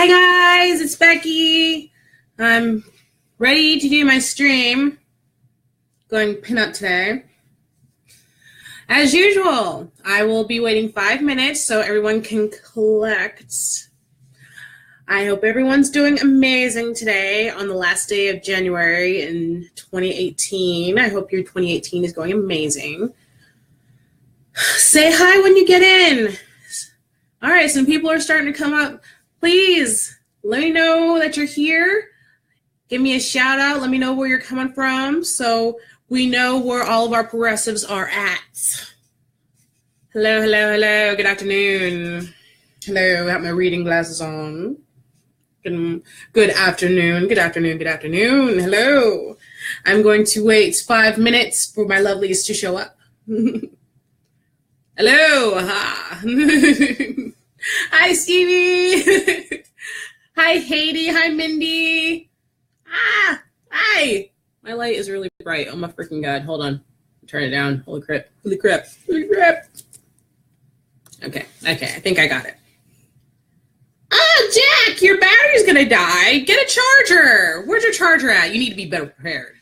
Hi guys, it's Becky. I'm ready to do my stream. Going pin up today. As usual, I will be waiting 5 minutes so everyone can collect. I hope everyone's doing amazing today on the last day of January in 2018. I hope your 2018 is going amazing. Say hi when you get in. All right, some people are starting to come up. Please let me know that you're here. Give me a shout out. Let me know where you're coming from so we know where all of our progressives are at. Hello, hello, hello. Good afternoon. Hello, I have my reading glasses on. Good afternoon. Good afternoon. Good afternoon. Hello. I'm going to wait 5 minutes for my lovelies to show up. Hello. Hi, Stevie. Hi, Haiti. Hi, Mindy. Hi. My light is really bright. Oh, my freaking God. Hold on. Turn it down. Holy crap. Holy crap. Holy crap. Okay. I think I got it. Oh, Jack, your battery's going to die. Get a charger. Where's your charger at? You need to be better prepared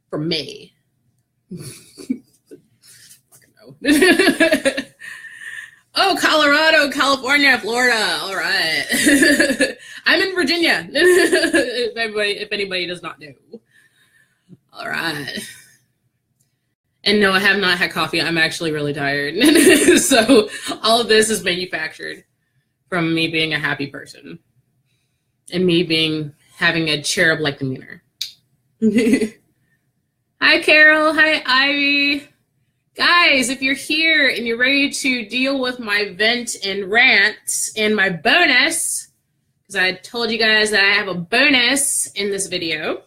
for me. Fucking no. Oh, Colorado, California, Florida. All right. I'm in Virginia, if anybody does not know. All right. And no, I have not had coffee. I'm actually really tired. So all of this is manufactured from me being a happy person and me having a cherub-like demeanor. Hi, Carol. Hi, Ivy. Guys, if you're here and you're ready to deal with my vent and rant and my bonus, because I told you guys that I have a bonus in this video.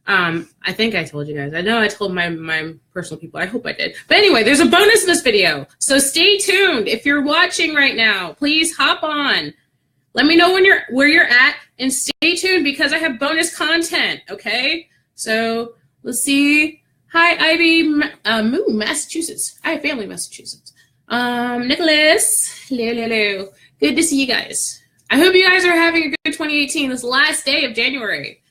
I think I told you guys. I know I told my personal people. I hope I did. But anyway, there's a bonus in this video. So stay tuned. If you're watching right now, please hop on. Let me know where you're at and stay tuned because I have bonus content, okay? So let's see. Hi, Ivy, Massachusetts. I have family in Massachusetts. Nicholas, hello. Good to see you guys. I hope you guys are having a good 2018, this last day of January.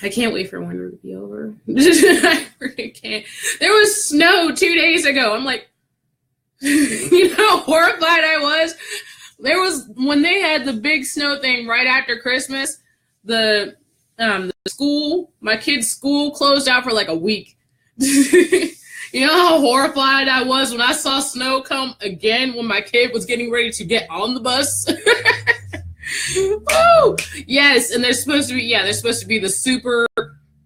I can't wait for winter to be over. I really can't. There was snow 2 days ago. I'm like, you know how horrified I was? There was, when they had the big snow thing right after Christmas, the school, my kid's school closed out for like a week. You know how horrified I was when I saw snow come again when my kid was getting ready to get on the bus? Oh, yes, and they're supposed to be the super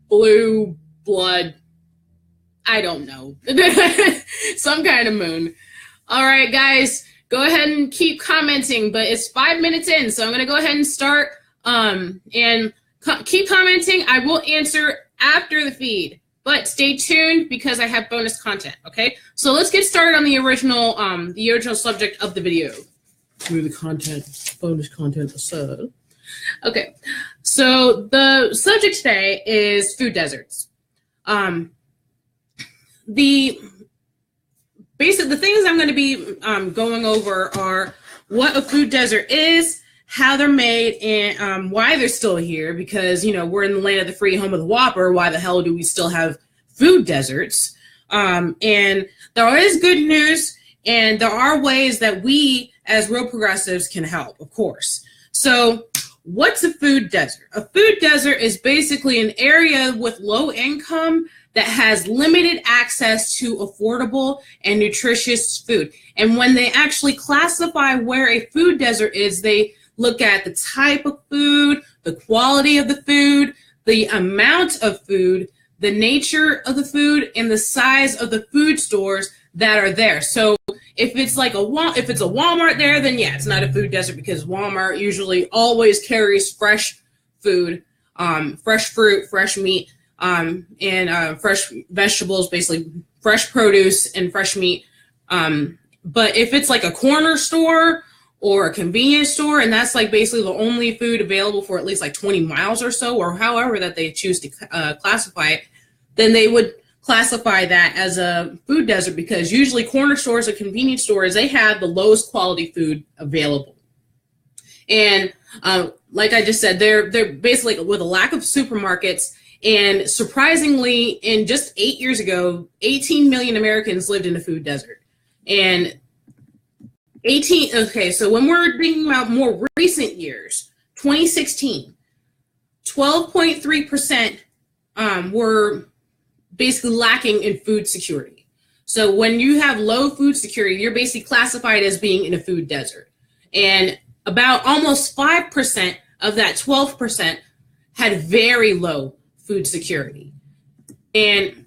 blue blood, I don't know, some kind of moon. All right, guys, go ahead and keep commenting, but it's 5 minutes in, so I'm going to go ahead and start, and keep commenting. I will answer after the feed, but stay tuned because I have bonus content, okay? So let's get started on the original subject of the video. Through the content, bonus content aside. Okay, so the subject today is food deserts. The things I'm going to be going over are what a food desert is, how they're made, and why they're still here, because, you know, we're in the land of the free, home of the Whopper. Why the hell do we still have food deserts? And there is good news, and there are ways that we, as real progressives, can help, of course. So what's a food desert? A food desert is basically an area with low income that has limited access to affordable and nutritious food. And when they actually classify where a food desert is, they look at the type of food, the quality of the food, the amount of food, the nature of the food, and the size of the food stores that are there. So if it's like a Walmart there, then yeah, it's not a food desert because Walmart usually always carries fresh food, fresh fruit, fresh meat, and fresh vegetables, basically fresh produce and fresh meat. But if it's like a corner store or a convenience store, and that's like basically the only food available for at least like 20 miles or so, or however that they choose to classify it, then they would classify that as a food desert because usually corner stores or convenience stores, they have the lowest quality food available. And like I just said, they're basically with a lack of supermarkets. And surprisingly, in just 8 years ago, 18 million Americans lived in a food desert. And so when we're thinking about more recent years, 2016, 12.3% were basically lacking in food security. So when you have low food security, you're basically classified as being in a food desert. And about almost 5% of that 12% had very low food security. And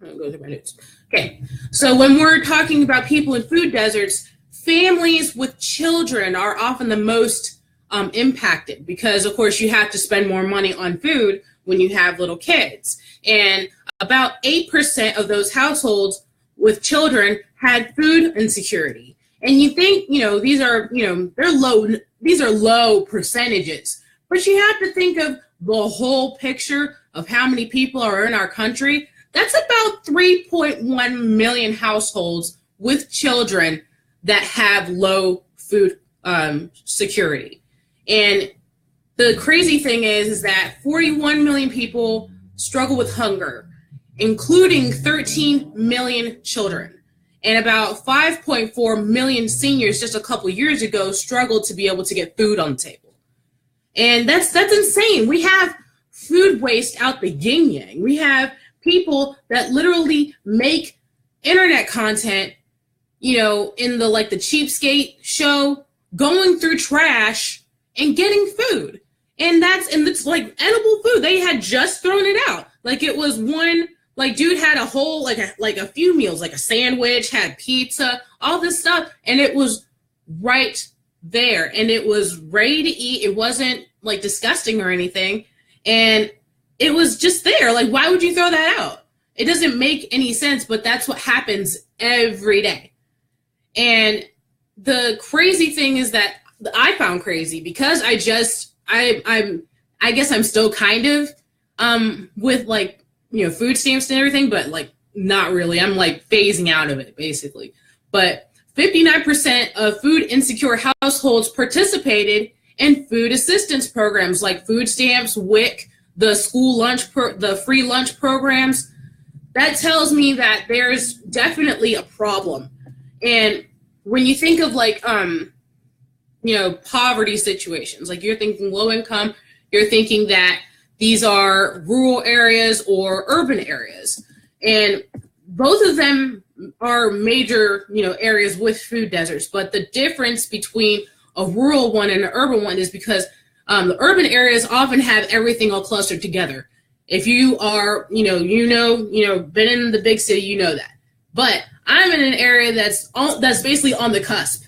I'll go through my notes. Okay, so when we're talking about people in food deserts, families with children are often the most impacted because, of course, you have to spend more money on food when you have little kids. And about 8% of those households with children had food insecurity. And you think, these are low percentages, but you have to think of the whole picture of how many people are in our country. That's about 3.1 million households with children that have low food security. And the crazy thing is that 41 million people struggle with hunger, including 13 million children. And about 5.4 million seniors just a couple years ago struggled to be able to get food on the table. And that's insane. We have food waste out the yin-yang. We have people that literally make internet content, in the the cheapskate show, going through trash and getting food. And it's like edible food. They had just thrown it out. Like it was one, dude had a whole, a few meals, like a sandwich, had pizza, all this stuff. And it was right there and it was ready to eat. It wasn't disgusting or anything. And it was just there. Why would you throw that out? It doesn't make any sense, but that's what happens every day. And the crazy thing is that I found crazy because I guess I'm still kind of with food stamps and everything, but not really. I'm phasing out of it basically. But 59% of food insecure households participated in food assistance programs like food stamps, WIC, the school lunch, the free lunch programs. That tells me that there's definitely a problem. And when you think of poverty situations, you're thinking low income, you're thinking that these are rural areas or urban areas. And both of them are major, areas with food deserts. But the difference between a rural one and an urban one is because the urban areas often have everything all clustered together. If you are, been in the big city, you know that. But I'm in an area that's basically on the cusp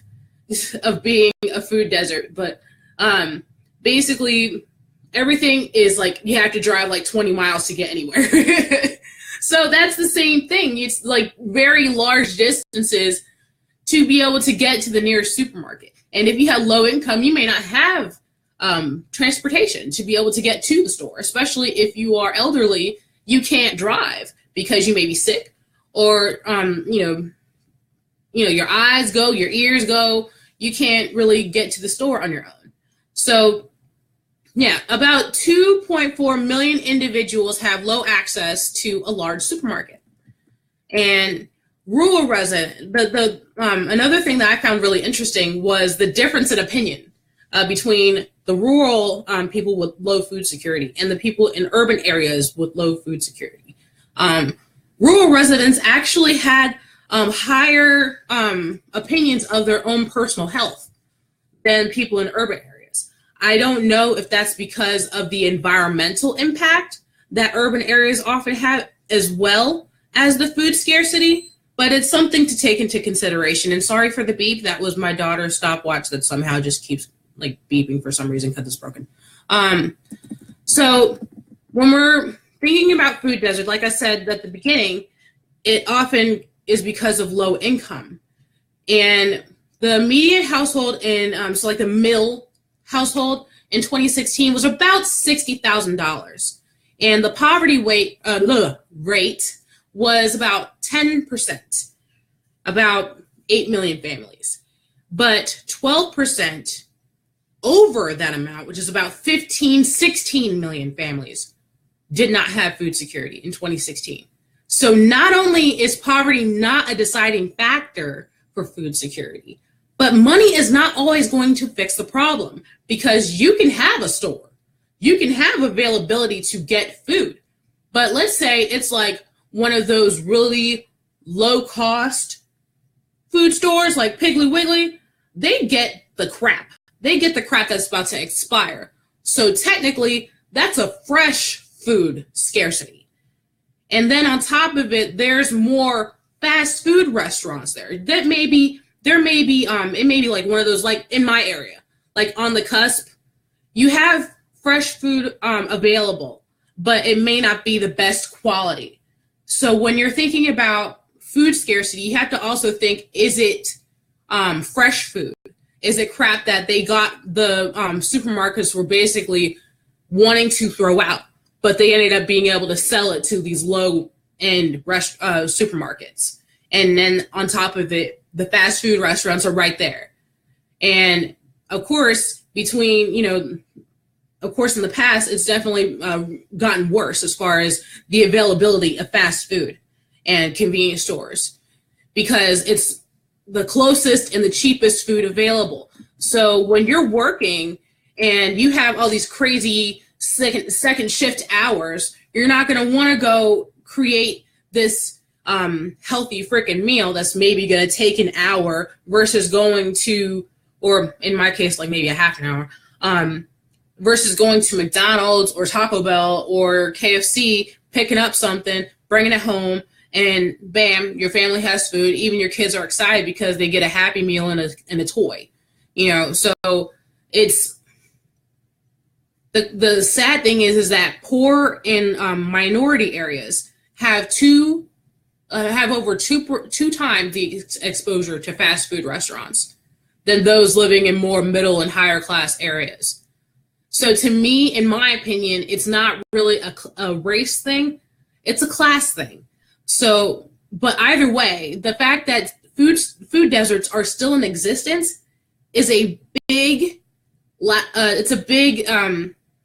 of being a food desert. But basically everything is you have to drive 20 miles to get anywhere. So that's the same thing. It's very large distances to be able to get to the nearest supermarket. And if you have low income, you may not have transportation to be able to get to the store, especially if you are elderly. You can't drive because you may be sick or, your eyes go, your ears go. You can't really get to the store on your own. So yeah, about 2.4 million individuals have low access to a large supermarket. And rural resident, another thing that I found really interesting was the difference in opinion between the rural people with low food security and the people in urban areas with low food security. Rural residents actually had higher opinions of their own personal health than people in urban areas. I don't know if that's because of the environmental impact that urban areas often have as well as the food scarcity, but it's something to take into consideration. And sorry for the beep. That was my daughter's stopwatch that somehow just keeps beeping for some reason because it's broken. So when we're thinking about food desert, like I said at the beginning, it often is because of low income. And the median household in, the middle household in 2016 was about $60,000. And the poverty rate was about 10%, about 8 million families. But 12% over that amount, which is about 15, 16 million families, did not have food security in 2016. So not only is poverty not a deciding factor for food security, but money is not always going to fix the problem, because you can have a store, you can have availability to get food. But let's say it's like one of those really low cost food stores like Piggly Wiggly. They get the crap. They get the crap that's about to expire. So technically, that's a fresh food scarcity. And then on top of it, there's more fast food restaurants there. It may be like one of those, like in my area, like on the cusp, you have fresh food available, but it may not be the best quality. So when you're thinking about food scarcity, you have to also think, is it fresh food? Is it crap that they got, the supermarkets were basically wanting to throw out, but they ended up being able to sell it to these low-end supermarkets? And then on top of it, the fast food restaurants are right there. And of course, in the past, it's definitely gotten worse as far as the availability of fast food and convenience stores, because it's the closest and the cheapest food available. So when you're working and you have all these crazy second shift hours, you're not going to want to go create this healthy freaking meal that's maybe going to take an hour versus going to, or in my case, like maybe a half an hour, versus going to McDonald's or Taco Bell or KFC, picking up something, bringing it home, and bam, your family has food. Even your kids are excited because they get a Happy Meal and a toy. So it's the sad thing is that poor and minority areas have over two times the exposure to fast food restaurants than those living in more middle and higher class areas. So to me, in my opinion, it's not really a race thing, it's a class thing. So, but either way, the fact that food deserts are still in existence is a big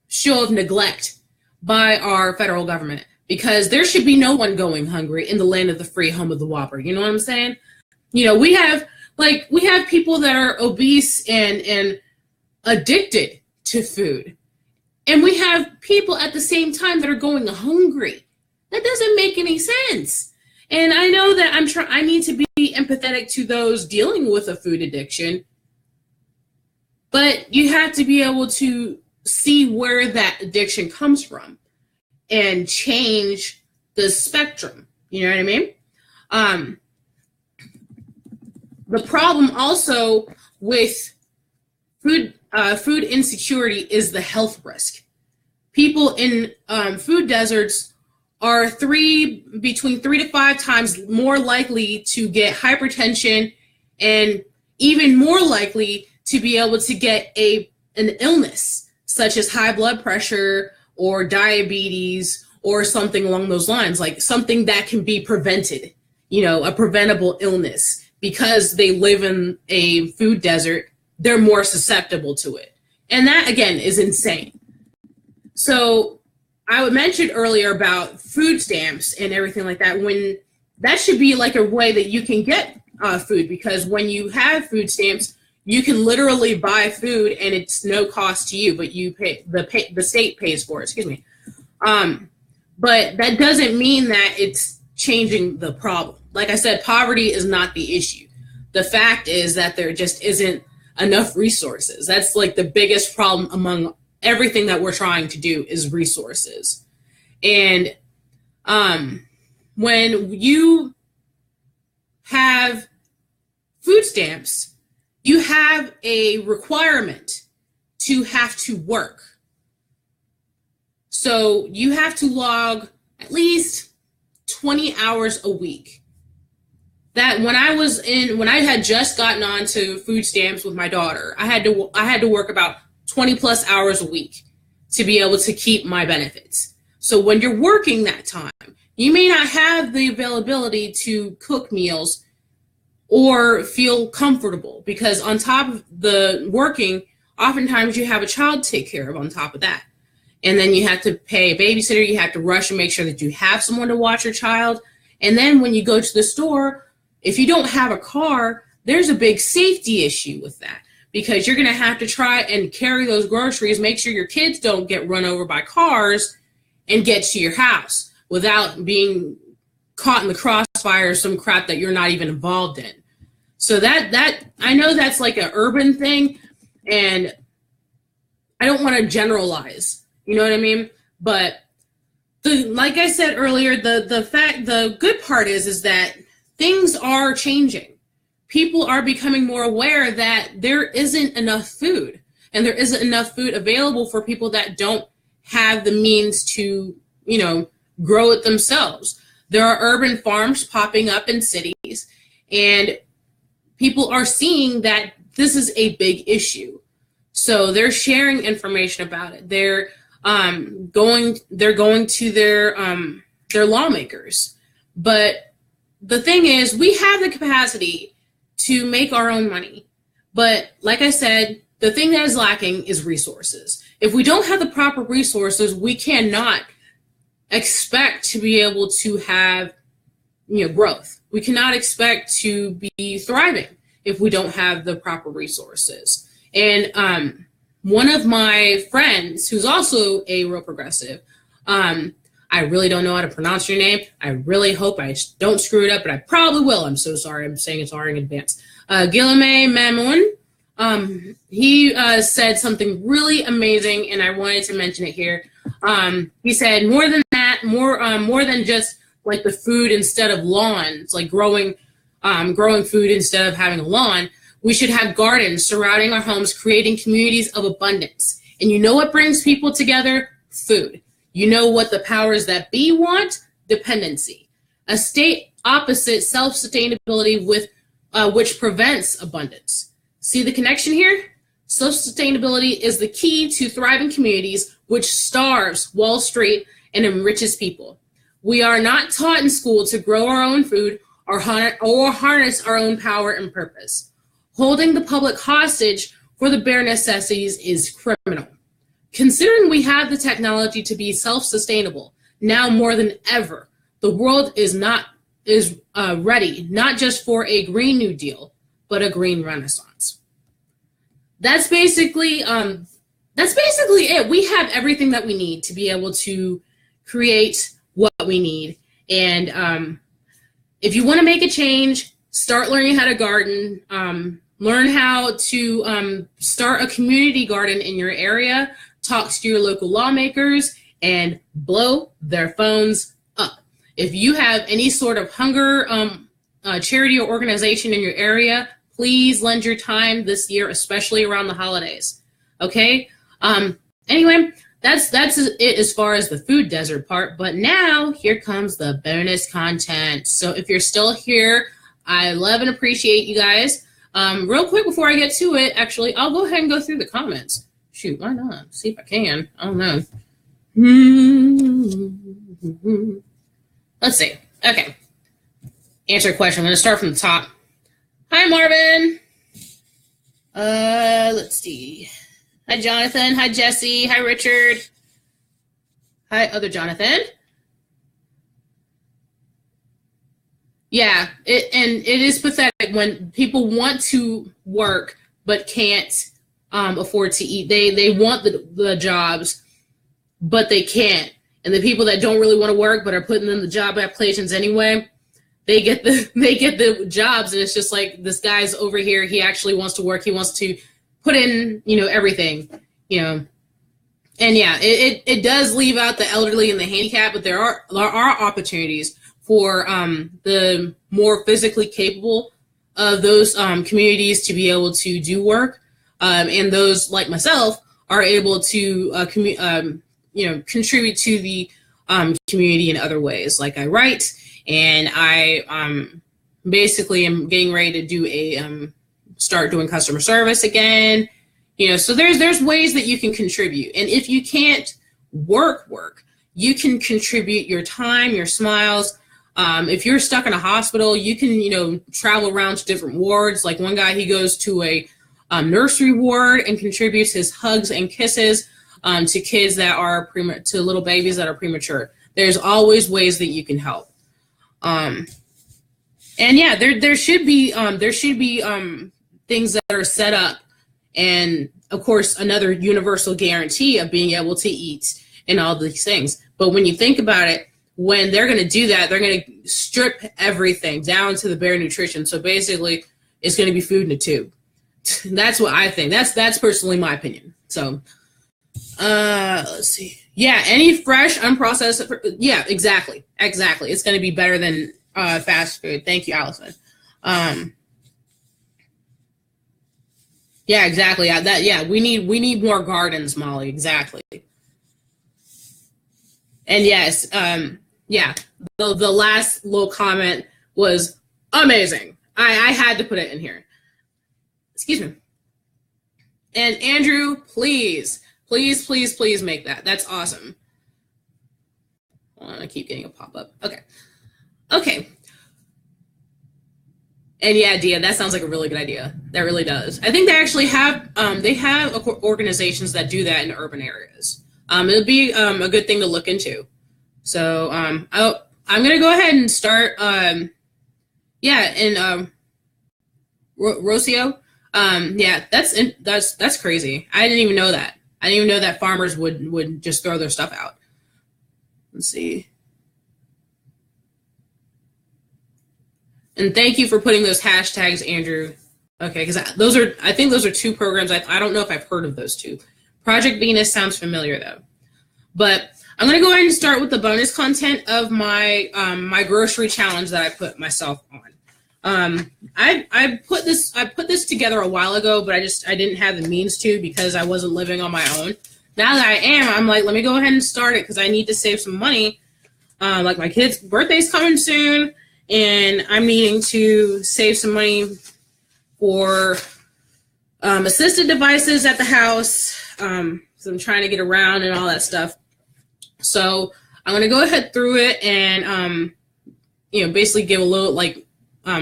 show of neglect by our federal government, because there should be no one going hungry in the land of the free, home of the Whopper. You know what I'm saying? We have people that are obese and addicted to food, and we have people at the same time that are going hungry. That doesn't make any sense. And I know that I need to be empathetic to those dealing with a food addiction, but you have to be able to see where that addiction comes from and change the spectrum. You know what I mean? The problem also with food insecurity is the health risk. People in food deserts are between 3 to 5 times more likely to get hypertension, and even more likely to be able to get an illness such as high blood pressure or diabetes or something along those lines, like something that can be prevented, a preventable illness. Because they live in a food desert, they're more susceptible to it. And that, again, is insane. So I would mention earlier about food stamps and everything like that, when that should be like a way that you can get food, because when you have food stamps, you can literally buy food and it's no cost to you, but you pay the state pays for it, excuse me. But that doesn't mean that it's changing the problem. Like I said, poverty is not the issue. The fact is that there just isn't enough resources. That's like the biggest problem among everything that we're trying to do is resources. And when you have food stamps, you have a requirement to have to work. So you have to log at least 20 hours a week. That when I had just gotten onto food stamps with my daughter, I had to work about 20 plus hours a week to be able to keep my benefits. So when you're working that time, you may not have the availability to cook meals or feel comfortable, because on top of the working, oftentimes you have a child to take care of on top of that. And then you have to pay a babysitter. You have to rush and make sure that you have someone to watch your child. And then when you go to the store, if you don't have a car, there's a big safety issue with that, because you're going to have to try and carry those groceries, make sure your kids don't get run over by cars and get to your house without being caught in the crossfire of some crap that you're not even involved in. So that I know that's like an urban thing, and I don't want to generalize, you know what I mean? But like I said earlier, the good part is that things are changing. People are becoming more aware that there isn't enough food, and there isn't enough food available for people that don't have the means to, grow it themselves. There are urban farms popping up in cities, and people are seeing that this is a big issue. So they're sharing information about it. They're going to their lawmakers. But the thing is, we have the capacity to make our own money. But like I said, the thing that is lacking is resources. If we don't have the proper resources, we cannot expect to be able to have, growth. We cannot expect to be thriving if we don't have the proper resources. And one of my friends, who's also a real progressive, I really don't know how to pronounce your name. I really hope I don't screw it up, but I probably will. I'm so sorry. I'm saying it sorry in advance. Guillaume Mamoun, he said something really amazing, and I wanted to mention it here. He said, more than that, more than just like the food instead of lawns, like growing food instead of having a lawn, we should have gardens surrounding our homes, creating communities of abundance. And you know what brings people together? Food. You know what the powers that be want? Dependency. A state opposite self-sustainability with which prevents abundance. See the connection here? Self-sustainability is the key to thriving communities, which starves Wall Street and enriches people. We are not taught in school to grow our own food or harness our own power and purpose. Holding the public hostage for the bare necessities is criminal. Considering we have the technology to be self-sustainable, now more than ever, the world is ready, not just for a Green New Deal, but a green renaissance. That's basically it. We have everything that we need to be able to create what we need. And if you want to make a change, start learning how to garden, learn how to start a community garden in your area, talk to your local lawmakers, and blow their phones up. If you have any sort of hunger charity or organization in your area, please lend your time this year, especially around the holidays. Okay? Anyway, that's it as far as the food desert part. But now here comes the bonus content. So if you're still here, I love and appreciate you guys. Real quick before I get to it, actually, I'll go ahead and go through the comments. Shoot, why not? See if I can. I don't know. Let's see. Okay. Answer a question. I'm going to start from the top. Hi, Marvin. Let's see. Hi, Jonathan. Hi, Jesse. Hi, Richard. Hi, other Jonathan. Yeah, it is pathetic when people want to work but can't afford to eat. They want the jobs, but they can't. And the people that don't really want to work but are putting in the job applications anyway, they get the jobs, and it's just like, this guy's over here. He actually wants to work. He wants to put in, everything, And yeah, it does leave out the elderly and the handicapped, but there are opportunities for the more physically capable of those communities to be able to do work, and those like myself are able to contribute to the community in other ways. Like I write, and I basically am getting ready to do start doing customer service again. So there's ways that you can contribute, and if you can't work, you can contribute your time, your smiles. If you're stuck in a hospital, you can, travel around to different wards. Like one guy, he goes to a nursery ward and contributes his hugs and kisses to kids that are to little babies that are premature. There's always ways that you can help. And yeah, there should be things that are set up, and of course another universal guarantee of being able to eat and all these things. But when you think about it, when they're going to do that, they're going to strip everything down to the bare nutrition. So basically, it's going to be food in a tube. That's what I think. That's personally my opinion. So, let's see. Yeah, any fresh, unprocessed. Yeah, exactly. It's going to be better than fast food. Thank you, Allison. Yeah, exactly. We need more gardens, Molly. Exactly. And yes, yeah, the last little comment was amazing. I had to put it in here. Excuse me. And Andrew, please make that. That's awesome. I keep getting a pop-up. Okay. And yeah, Dia, that sounds like a really good idea. That really does. I think they actually have organizations that do that in urban areas. It'll be a good thing to look into. So I'm gonna go ahead and start. Rocio. Yeah, that's crazy. I didn't even know that. I didn't even know that farmers would just throw their stuff out. Let's see. And thank you for putting those hashtags, Andrew. Okay, because I think those are two programs. I don't know if I've heard of those two. Project Venus sounds familiar though. But I'm gonna go ahead and start with the bonus content of my my grocery challenge that I put myself on. I put this together a while ago, but I didn't have the means to because I wasn't living on my own. Now that I am, I'm like, let me go ahead and start it because I need to save some money. Like my kid's birthday's coming soon, and I'm needing to save some money for assisted devices at the house. So I'm trying to get around and all that stuff. So I'm gonna go ahead through it and basically give a little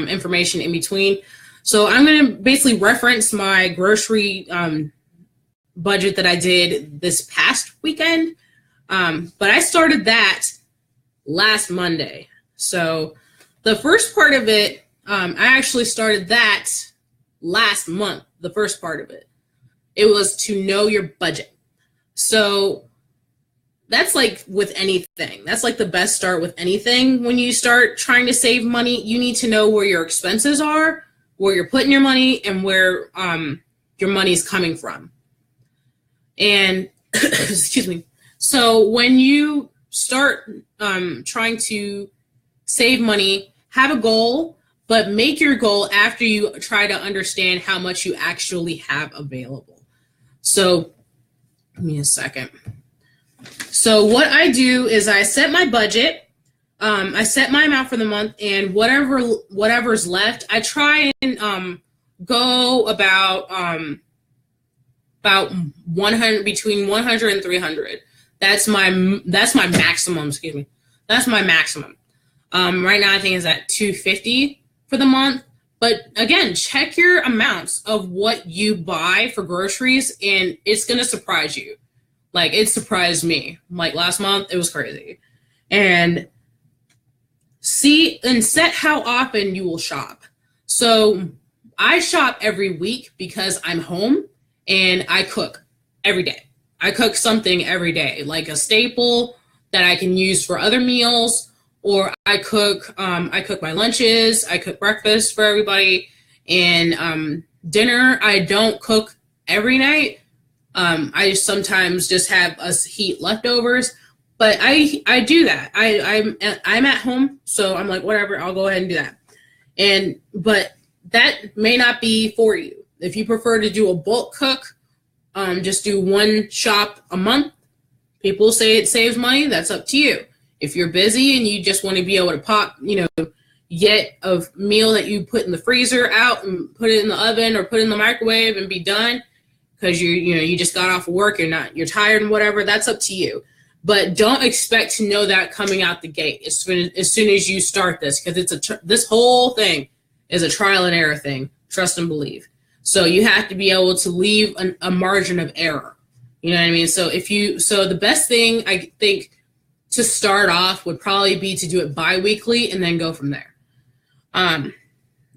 information in between. So I'm gonna basically reference my grocery budget that I did this past weekend. But I started that last Monday. So the first part of it, I actually started that last month, the first part of it. It was to know your budget. So that's like with anything. That's like the best start with anything. When you start trying to save money, you need to know where your expenses are, where you're putting your money, and where your money's coming from. And excuse me. So when you start trying to save money, have a goal, but make your goal after you try to understand how much you actually have available. So give me a second. So what I do is I set my budget, I set my amount for the month, and whatever's left, I try and go about 100, between 100 and 300. That's my maximum. Excuse me. That's my maximum. Right now I think it's at 250 for the month. But again, check your amounts of what you buy for groceries, and it's gonna surprise you. Like, it surprised me. Like, last month, it was crazy. And set how often you will shop. So I shop every week because I'm home and I cook every day. I cook something every day, like a staple that I can use for other meals, or I cook my lunches, I cook breakfast for everybody, and dinner. I don't cook every night. I sometimes just have us heat leftovers, but I do that. I'm at home, so I'm like, whatever, I'll go ahead and do that. But that may not be for you. If you prefer to do a bulk cook, just do one shop a month. People say it saves money. That's up to you. If you're busy and you just want to be able to get a meal that you put in the freezer out and put it in the oven or put it in the microwave and be done, because you just got off of work, you're tired and whatever, that's up to you. But don't expect to know that coming out the gate as soon as you start this, because this whole thing is a trial and error thing. Trust and believe. So you have to be able to leave a margin of error. You know what I mean? So the best thing I think to start off would probably be to do it bi-weekly and then go from there. And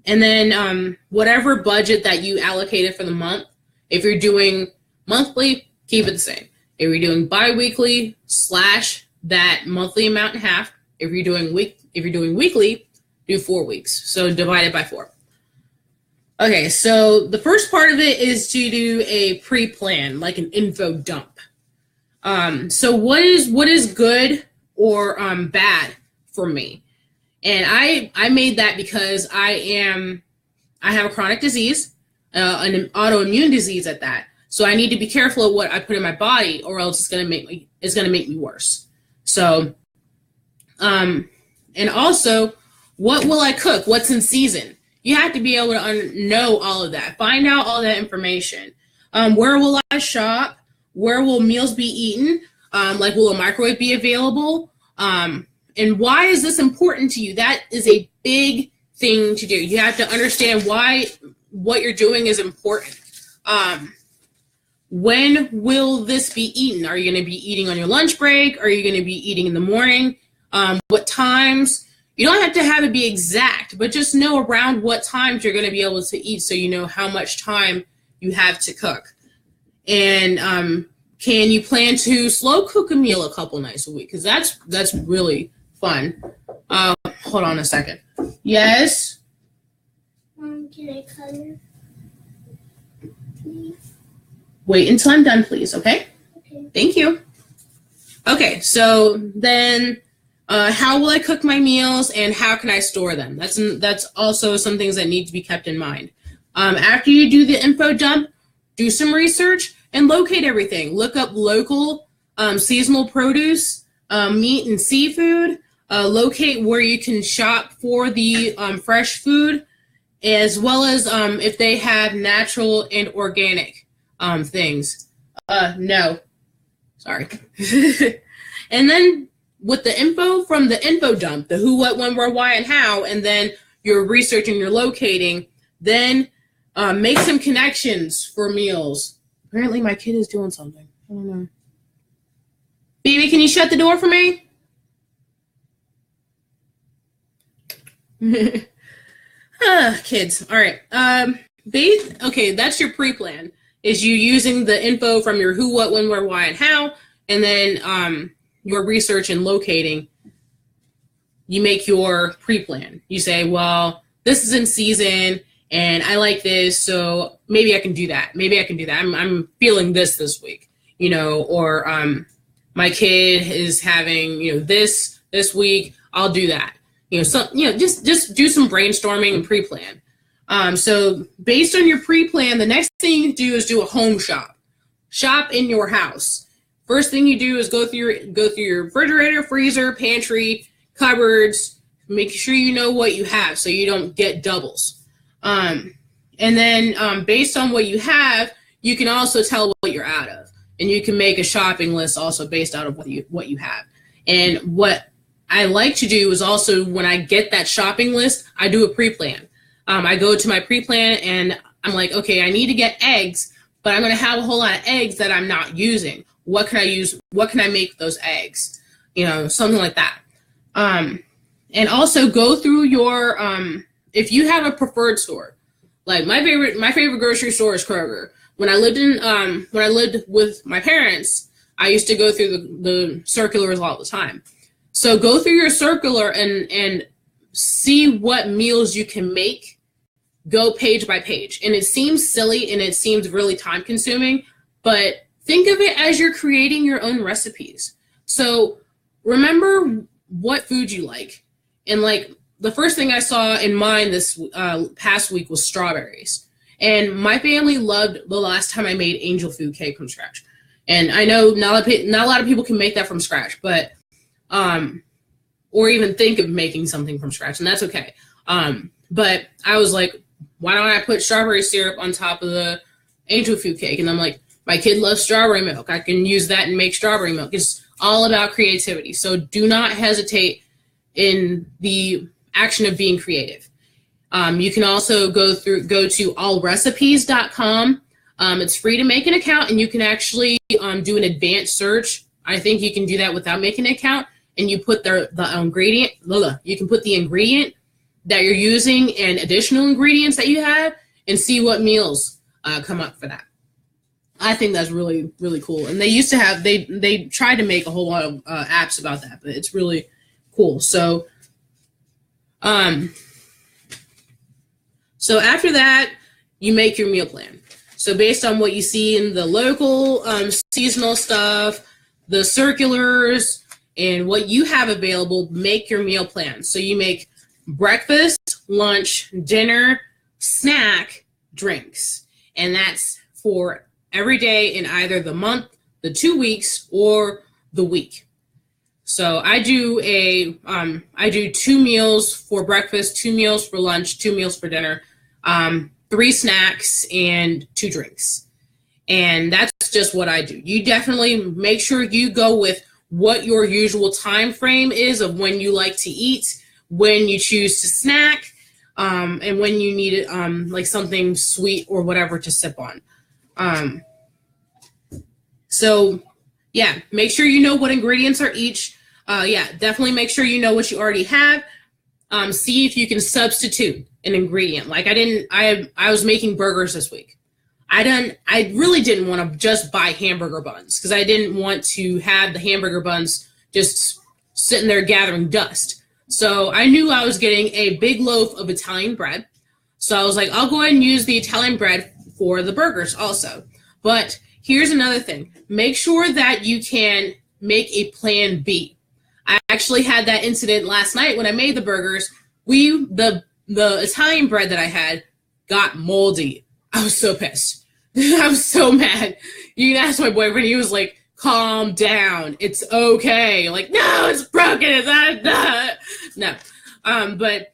then whatever budget that you allocated for the month, if you're doing monthly, keep it the same. If you're doing bi-weekly slash that monthly amount in half, if you're doing weekly, do 4 weeks. So divide it by 4. Okay, so the first part of it is to do a pre-plan, like an info dump. So what is good or bad for me? And I made that because I have a chronic disease, an autoimmune disease at that. So I need to be careful of what I put in my body, or else it's gonna make me worse. So, and also, what will I cook? What's in season? You have to be able to know all of that. Find out all that information. Where will I shop? Where will meals be eaten? Like, will a microwave be available? And why is this important to you? That is a big thing to do. You have to understand why what you're doing is important. When will this be eaten? Are you going to be eating on your lunch break? Are you going to be eating in the morning? What times? You don't have to have it be exact, but just know around what times you're going to be able to eat, so you know how much time you have to cook. And can you plan to slow cook a meal a couple nights a week? Because that's really fun. Hold on a second. Yes? Can I color? Please? Wait until I'm done, please, okay? Okay. Thank you. Okay, so then how will I cook my meals and how can I store them? That's also some things that need to be kept in mind. After you do the info dump, do some research and locate everything. Look up local seasonal produce, meat and seafood. Locate where you can shop for the fresh food, as well as if they have natural and organic things. No, sorry. And then with the info from the info dump, the who, what, when, where, why, and how, and then your research and your locating, then make some connections for meals. Apparently my kid is doing something. I don't know. Baby, can you shut the door for me? Kids. All right. Okay, that's your pre-plan. Is you using the info from your who, what, when, where, why, and how, and then your research and locating. You make your pre-plan. You say, well, this is in season, and I like this, so maybe I can do that. Maybe I can do that. I'm feeling this week, or my kid is having, this week. I'll do that. Just do some brainstorming and pre-plan. So based on your pre-plan, the next thing you do is do a home shop. Shop in your house. First thing you do is go through your refrigerator, freezer, pantry, cupboards. Make sure you know what you have so you don't get doubles. And then based on what you have, you can also tell what you're out of. And you can make a shopping list also based out of what you have. And what I like to do is also, when I get that shopping list, I do a pre-plan. I go to my pre-plan and I'm like, okay, I need to get eggs, but I'm going to have a whole lot of eggs that I'm not using. What can I use? What can I make those eggs? Something like that. And also go through your, if you have a preferred store, like my favorite grocery store is Kroger. When I lived with my parents, I used to go through the circulars all the time. So go through your circular and see what meals you can make. Go page by page. And it seems silly and it seems really time consuming, but think of it as you're creating your own recipes. So remember what food you like. And like the first thing I saw in mine this past week was strawberries. And my family loved the last time I made angel food cake from scratch. And I know not a lot of people can make that from scratch, but or even think of making something from scratch, and that's okay. But I was like, why don't I put strawberry syrup on top of the angel food cake? And I'm like, my kid loves strawberry milk. I can use that and make strawberry milk. It's all about creativity. So do not hesitate in the action of being creative. You can also go to allrecipes.com. It's free to make an account, and you can actually do an advanced search. I think you can do that without making an account, and you put the ingredient. You can put the ingredient that you're using and additional ingredients that you have, and see what meals come up for that. I think that's really, really cool. And they used to have, they tried to make a whole lot of apps about that, but it's really cool. So, so after that, you make your meal plan. So based on what you see in the local seasonal stuff, the circulars, and what you have available, make your meal plan. So you make breakfast, lunch, dinner, snack, drinks. And that's for every day in either the month, the 2 weeks, or the week. So I do 2 meals for breakfast, 2 meals for lunch, 2 meals for dinner, 3 snacks, and 2 drinks. And that's just what I do. You definitely make sure you go with what your usual time frame is of when you like to eat, when you choose to snack, and when you need it, like something sweet or whatever to sip on. So yeah, make sure you know what ingredients are each. Definitely make sure you know what you already have. See if you can substitute an ingredient. Like I was making burgers this week. I really didn't want to just buy hamburger buns because I didn't want to have the hamburger buns just sitting there gathering dust. So I knew I was getting a big loaf of Italian bread. So I was like, I'll go ahead and use the Italian bread for the burgers also. But here's another thing. Make sure that you can make a plan B. I actually had that incident last night when I made the burgers. The Italian bread that I had got moldy. I was so pissed. I was so mad. You can ask my boyfriend. He was like, calm down. It's okay. Like, no, it's broken. It's not. No. But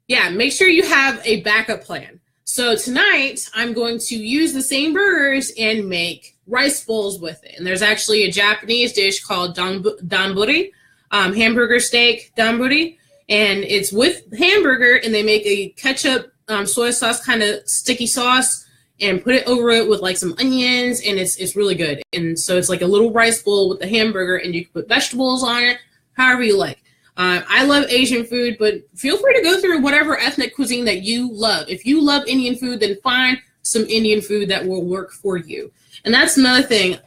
yeah, make sure you have a backup plan. So tonight I'm going to use the same burgers and make rice bowls with it. And there's actually a Japanese dish called danburi, hamburger steak danburi. And it's with hamburger, and they make a ketchup, soy sauce kind of sticky sauce, and put it over it with like some onions, and it's really good. And so it's like a little rice bowl with the hamburger, and you can put vegetables on it, however you like. I love Asian food, but feel free to go through whatever ethnic cuisine that you love. If you love Indian food, then find some Indian food that will work for you. And that's another thing.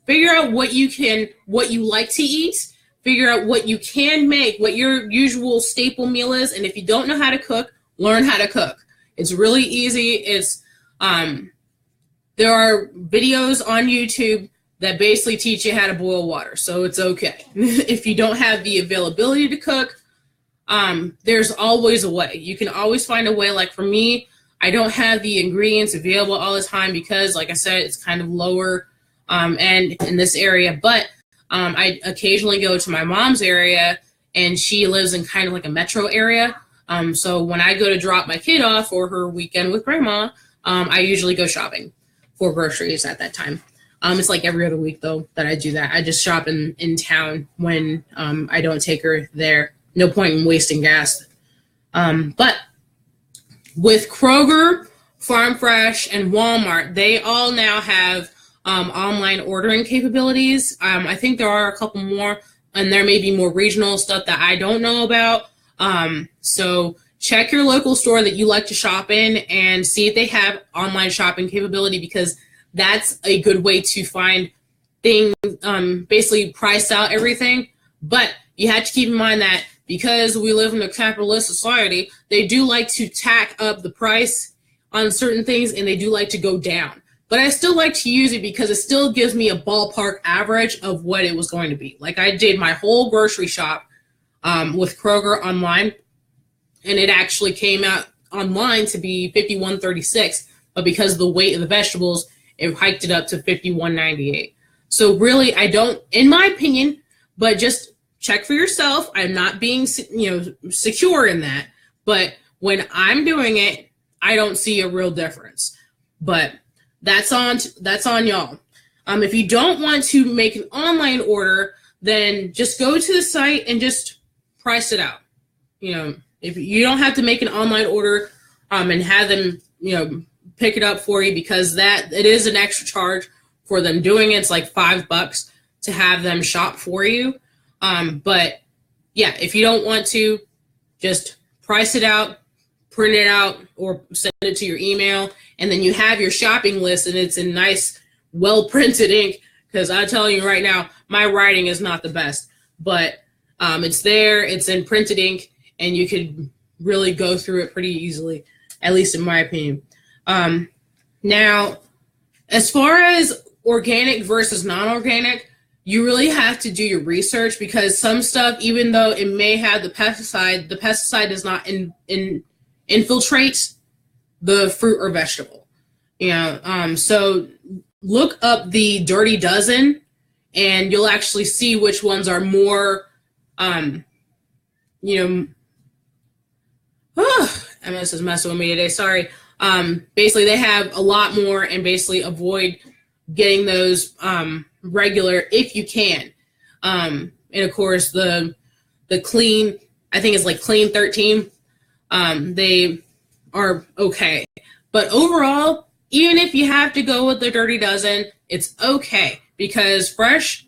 Figure out what you like to eat. Figure out what you can make, what your usual staple meal is. And if you don't know how to cook, learn how to cook. It's really easy. There are videos on YouTube that basically teach you how to boil water, so it's okay. If you don't have the availability to cook, there's always a way. You can always find a way. Like for me, I don't have the ingredients available all the time because, like I said, it's kind of lower and in this area. But I occasionally go to my mom's area, and she lives in kind of like a metro area. So when I go to drop my kid off for her weekend with grandma, I usually go shopping for groceries at that time. It's like every other week, though, that I do that. I just shop in town when I don't take her there. No point in wasting gas. But with Kroger, Farm Fresh, and Walmart, they all now have online ordering capabilities. I think there are a couple more, and there may be more regional stuff that I don't know about. So check your local store that you like to shop in and see if they have online shopping capability, because that's a good way to find things, basically price out everything. But you have to keep in mind that because we live in a capitalist society, they do like to tack up the price on certain things, and they do like to go down. But I still like to use it because it still gives me a ballpark average of what it was going to be. Like I did my whole grocery shop with Kroger online, and it actually came out online to be $51.36, but because of the weight of the vegetables, it hiked it up to $51.98. So really, I don't, in my opinion, but just check for yourself. I'm not being, secure in that, but when I'm doing it, I don't see a real difference. But that's on y'all. If you don't want to make an online order, then just go to the site and just price it out. If you don't have to make an online order, and have them, pick it up for you, because it is an extra charge for them doing it. It's like $5 to have them shop for you. But yeah, if you don't want to, just price it out, print it out, or send it to your email, and then you have your shopping list, and it's in nice, well-printed ink, because I tell you right now, my writing is not the best, but it's there, it's in printed ink, and you could really go through it pretty easily, at least in my opinion. Now, as far as organic versus non-organic, you really have to do your research, because some stuff, even though it may have the pesticide does not infiltrate the fruit or vegetable. So look up the Dirty Dozen, and you'll actually see which ones are more, MS is messing with me today, sorry. Basically, they have a lot more, and basically avoid getting those regular if you can. And of course, the clean, I think it's like Clean 13, they are okay. But overall, even if you have to go with the Dirty Dozen, it's okay, because fresh,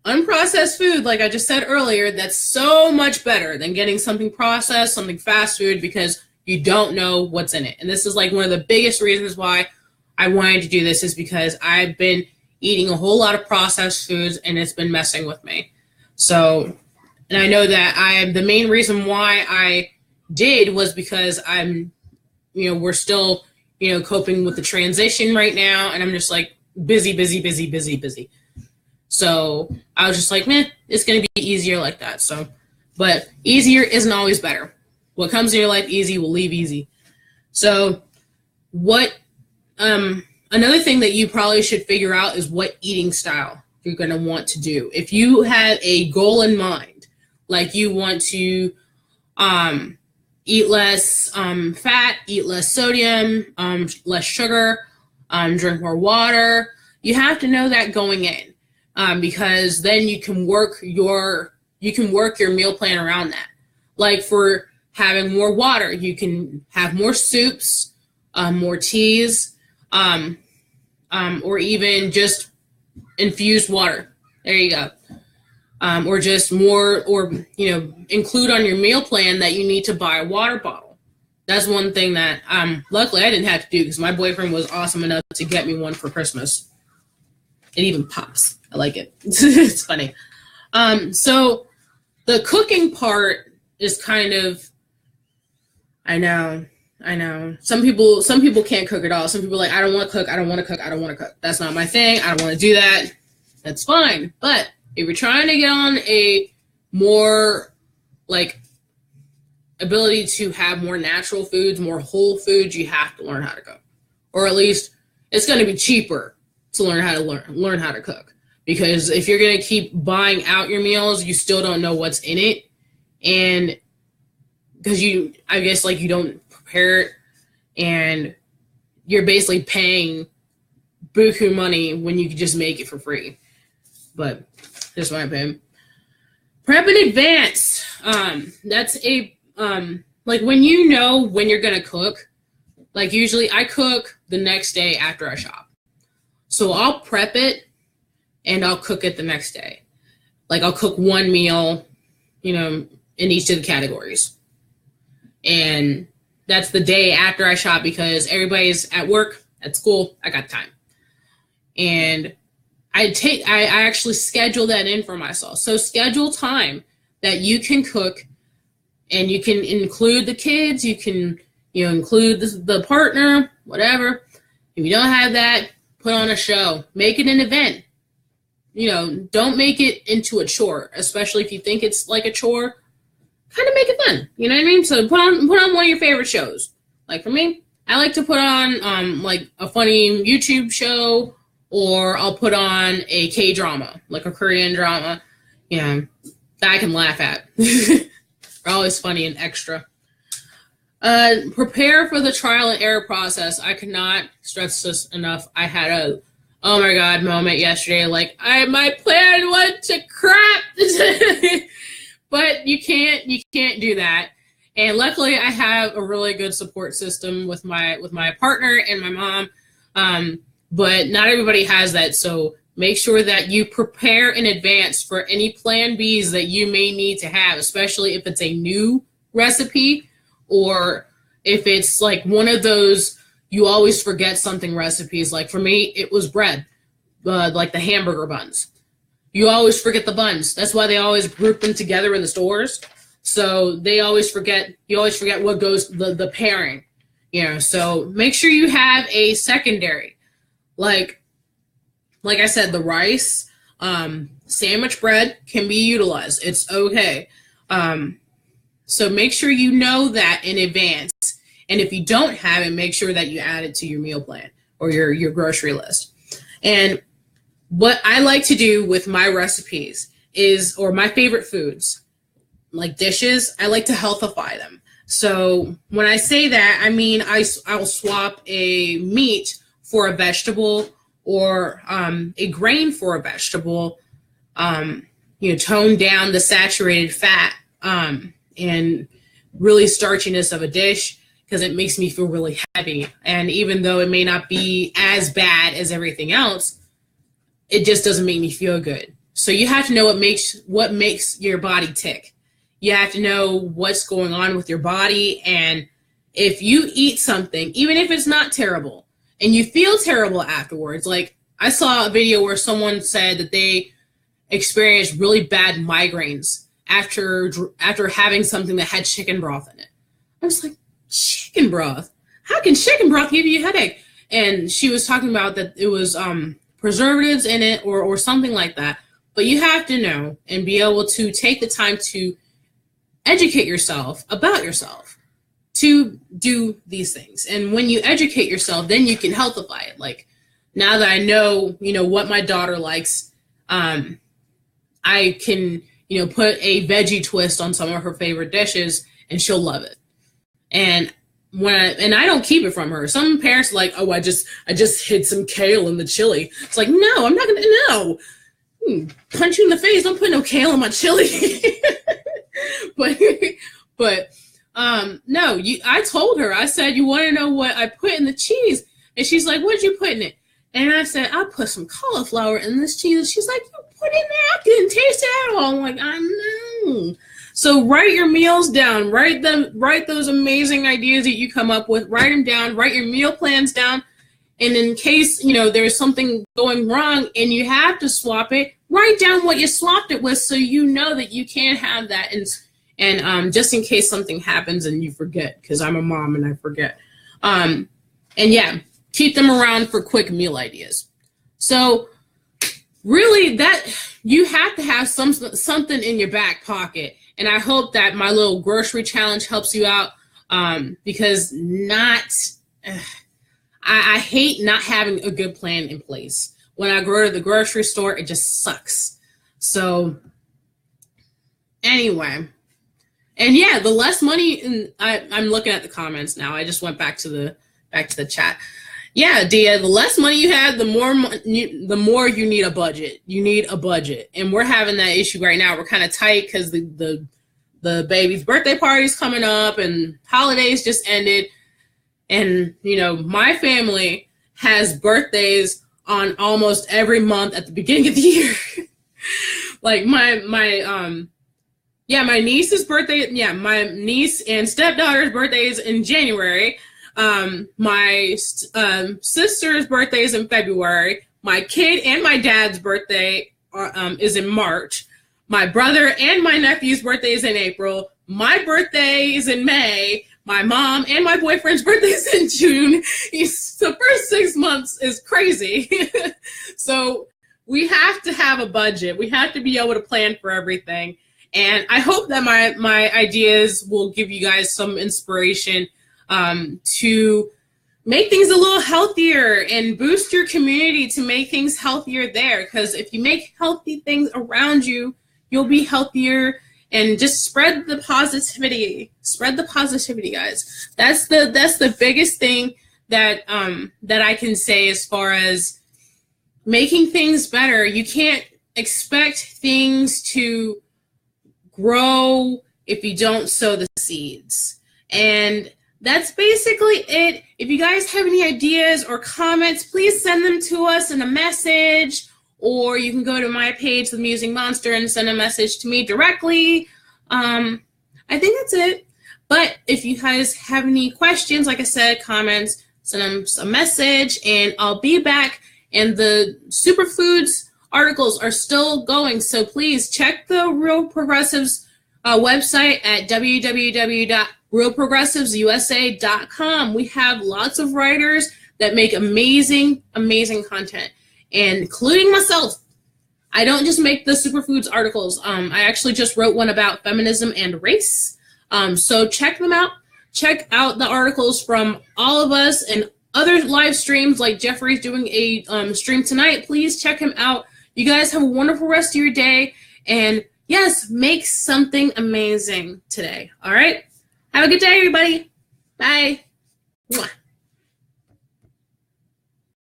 unprocessed food, like I just said earlier, that's so much better than getting something processed, something fast food, because you don't know what's in it. And this is like one of the biggest reasons why I wanted to do this, is because I've been eating a whole lot of processed foods, and it's been messing with me. So, and I know that the main reason why I did was because we're still, coping with the transition right now, and I'm just like busy. So I was just like, it's going to be easier like that. So, but easier isn't always better. What comes in your life easy will leave easy. So another thing that you probably should figure out is what eating style you're going to want to do. If you have a goal in mind, like you want to eat less fat, eat less sodium, less sugar, drink more water, you have to know that going in, because then you can work your meal plan around that. Like for having more water, you can have more soups, more teas, or even just infused water. There you go. Or just more, or, include on your meal plan that you need to buy a water bottle. That's one thing that, luckily I didn't have to do, because my boyfriend was awesome enough to get me one for Christmas. It even pops. I like it. It's funny. So the cooking part is kind of, I know. Some people can't cook at all. Some people are like, I don't want to cook. That's not my thing. I don't want to do that. That's fine. But if you're trying to get on a more like ability to have more natural foods, more whole foods, you have to learn how to cook. Or at least it's going to be cheaper to learn how to cook. Because if you're going to keep buying out your meals, you still don't know what's in it. And because you don't prepare it, and you're basically paying buku money when you could just make it for free. But that's my opinion. Prep in advance. That's a like when you know when you're gonna cook. Like usually I cook the next day after I shop. So I'll prep it and I'll cook it the next day. Like I'll cook one meal, in each of the categories. And that's the day after I shop, because everybody's at work, at school, I got time. And I actually schedule that in for myself. So schedule time that you can cook, and you can include the kids, you can include the partner, whatever. If you don't have that, put on a show. Make it an event. Don't make it into a chore, especially if you think it's like a chore. Kind of make it fun, you know what I mean? So put on one of your favorite shows. Like for me, I like to put on like a funny YouTube show, or I'll put on a K-drama, like a Korean drama, that I can laugh at. They're always funny and extra. Prepare for the trial and error process. I could not stress this enough. I had a oh my god moment yesterday. Like my plan went to crap. But you can't do that. And luckily, I have a really good support system with my partner and my mom. But not everybody has that. So make sure that you prepare in advance for any plan Bs that you may need to have, especially if it's a new recipe or if it's like one of those you always forget something recipes. Like for me, it was bread, like the hamburger buns. You always forget the buns. That's why they always group them together in the stores. So they always forget, you always forget what goes, the pairing, so make sure you have a secondary. Like I said, the rice, sandwich bread can be utilized. It's okay. So make sure you know that in advance. And if you don't have it, make sure that you add it to your meal plan or your grocery list. And what I like to do with my recipes or my favorite foods, like dishes, I like to healthify them. So when I say that, I mean I'll swap a meat for a vegetable or a grain for a vegetable, tone down the saturated fat and really starchiness of a dish because it makes me feel really heavy. And even though it may not be as bad as everything else, it just doesn't make me feel good. So you have to know what makes your body tick. You have to know what's going on with your body. And if you eat something, even if it's not terrible, and you feel terrible afterwards, like I saw a video where someone said that they experienced really bad migraines after having something that had chicken broth in it. I was like, chicken broth? How can chicken broth give you a headache? And she was talking about that it was preservatives in it or something like that. But you have to know and be able to take the time to educate yourself about yourself to do these things. And when you educate yourself, then you can healthify it. Like now that I know, what my daughter likes, I can, put a veggie twist on some of her favorite dishes and she'll love it. And I don't keep it from her. Some parents are like, oh, I just hid some kale in the chili. It's like, no, I'm not going to, no. Punch you in the face. Don't put no kale in my chili. but no, I told her, I said, you want to know what I put in the cheese? And she's like, what'd you put in it? And I said, I put some cauliflower in this cheese. And she's like, you put it in there? I didn't taste it at all. I'm like, I know. So write your meals down. Write those amazing ideas that you come up with. Write them down. Write your meal plans down. And in case, there's something going wrong and you have to swap it, write down what you swapped it with so you know that you can't have that. And just in case something happens and you forget, because I'm a mom and I forget. And yeah, keep them around for quick meal ideas. So really that you have to have something in your back pocket. And I hope that my little grocery challenge helps you out because I hate not having a good plan in place. When I go to the grocery store, it just sucks. So anyway, and yeah, the less money, I'm looking at the comments now. I just went back to the chat. Yeah, Dia, the less money you have, the more you need a budget. You need a budget. And we're having that issue right now. We're kind of tight because the baby's birthday party's coming up and holidays just ended. And, my family has birthdays on almost every month at the beginning of the year. Like my niece's birthday, my niece and stepdaughter's birthdays in January. My sister's birthday is in February. My kid and my dad's birthday is in March. My brother and my nephew's birthday is in April. My birthday is in May. My mom and my boyfriend's birthday is in June. The first 6 months is crazy. So we have to have a budget. We have to be able to plan for everything. And I hope that my ideas will give you guys some inspiration to make things a little healthier and boost your community to make things healthier there. Because if you make healthy things around you, you'll be healthier. And just spread the positivity. Spread the positivity, guys. That's the biggest thing that I can say as far as making things better. You can't expect things to grow if you don't sow the seeds. And that's basically it. If you guys have any ideas or comments, please send them to us in a message, or you can go to my page, The Musing Monster, and send a message to me directly. I think that's it. But if you guys have any questions, like I said, comments, send them a message, and I'll be back. And the superfoods articles are still going, so please check the Real Progressives website at www.realprogressivesusa.com. We have lots of writers that make amazing, amazing content, including myself. I don't just make the superfoods articles. I actually just wrote one about feminism and race. So check them out. Check out the articles from all of us and other live streams, like Jeffrey's doing a stream tonight. Please check him out. You guys have a wonderful rest of your day. And yes, make something amazing today. All right? Have a good day, everybody. Bye. Mwah.